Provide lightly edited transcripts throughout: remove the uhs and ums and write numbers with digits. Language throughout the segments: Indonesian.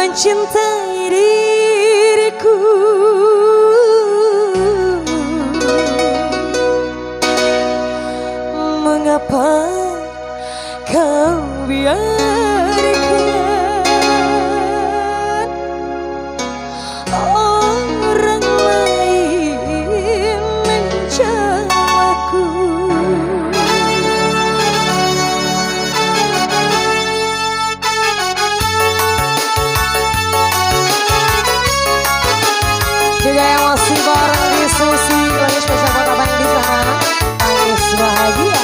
mencintai diriku. Mengapa kau biarkan orang lain menjamaku? Juga yang masih bareng di Susi, lagi spesial buat abang di sana. Nangis bahagia.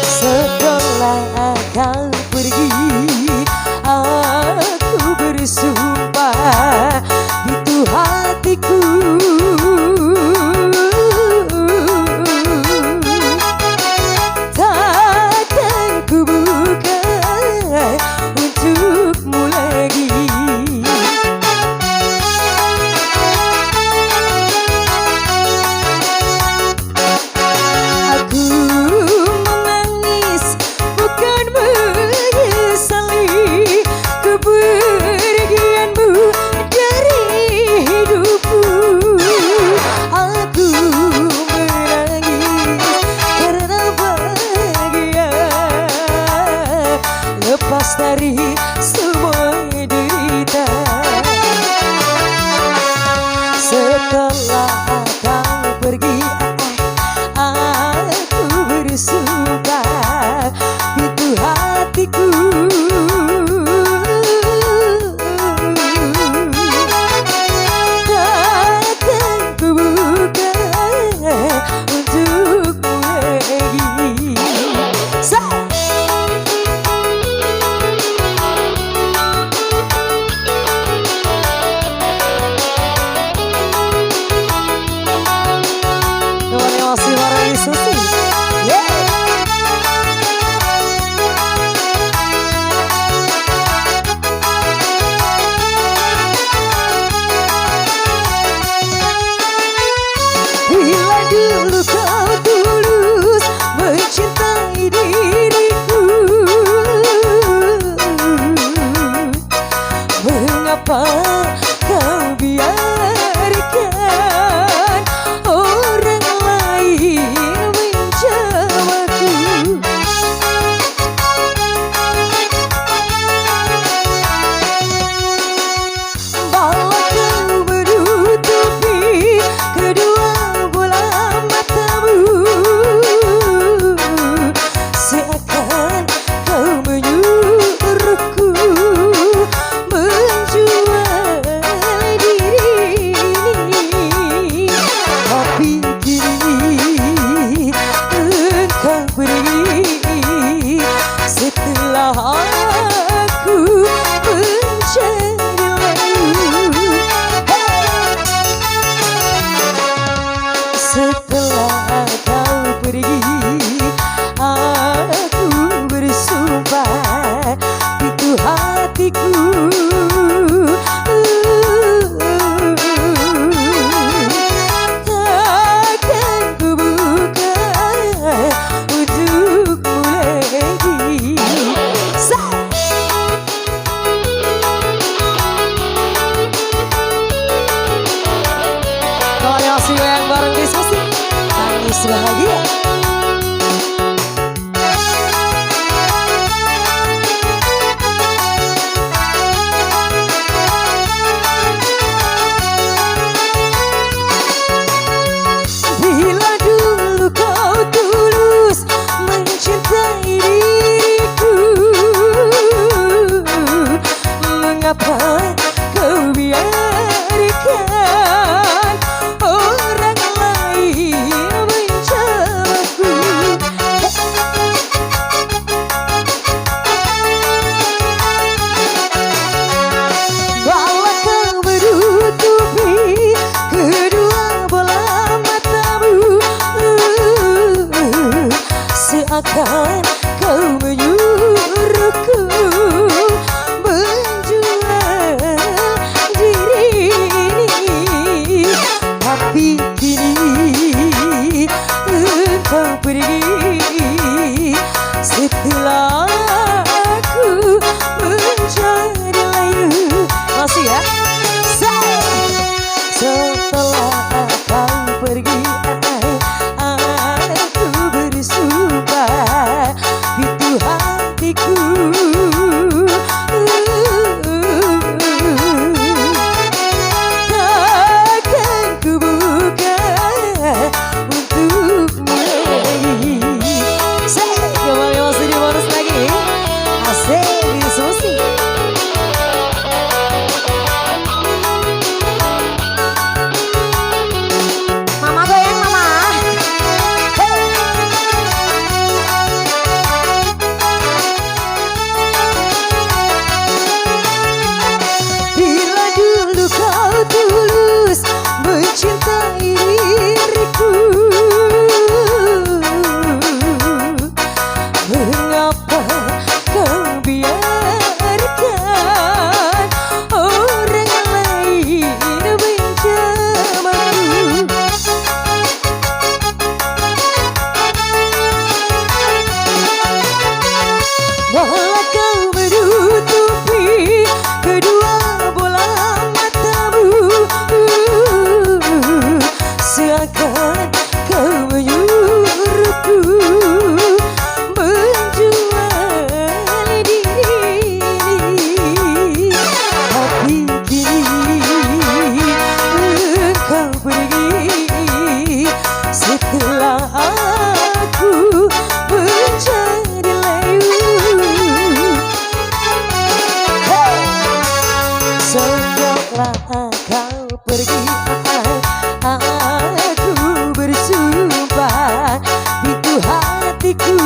Setelah kau pergi, aku bersumpah itu hatiku. Takkan ku buka untukmu lagi. Aku menangis bukan menyesali kepergianmu dari hidupku. Aku menangis karena bahagia lepas dari semua derita. Setelah kau pergi, aku bersumpah itu hatiku. Takkan ku buka untukmu lagi. Masih bareng di Susi. Bila dulu kau tulus mencintai diriku, mengapa kau biarkan orang lain menjamaku? Bawa kau menutupi kedua bola matamu, seakan kau menyuruhku menjual diri ini. Tapi kini engkau pergi setelah aku mencari lalu. Setelah kau pergi, aku bersumpah itu hatiku. Takkan ku buka untukmu lagi. Kalau masih yang bareng diskusi, nangis bahagia. Bila dulu kau tulus mencintai diriku, mengapa kau biarkan orang lain menjamaku? Bawa kau menutupi kedua bola matamu, seakan kau menyuruhku menjual diri ini. Tapi kini engkau pergi setelah kau pergi, aku bersumpah, itu hatiku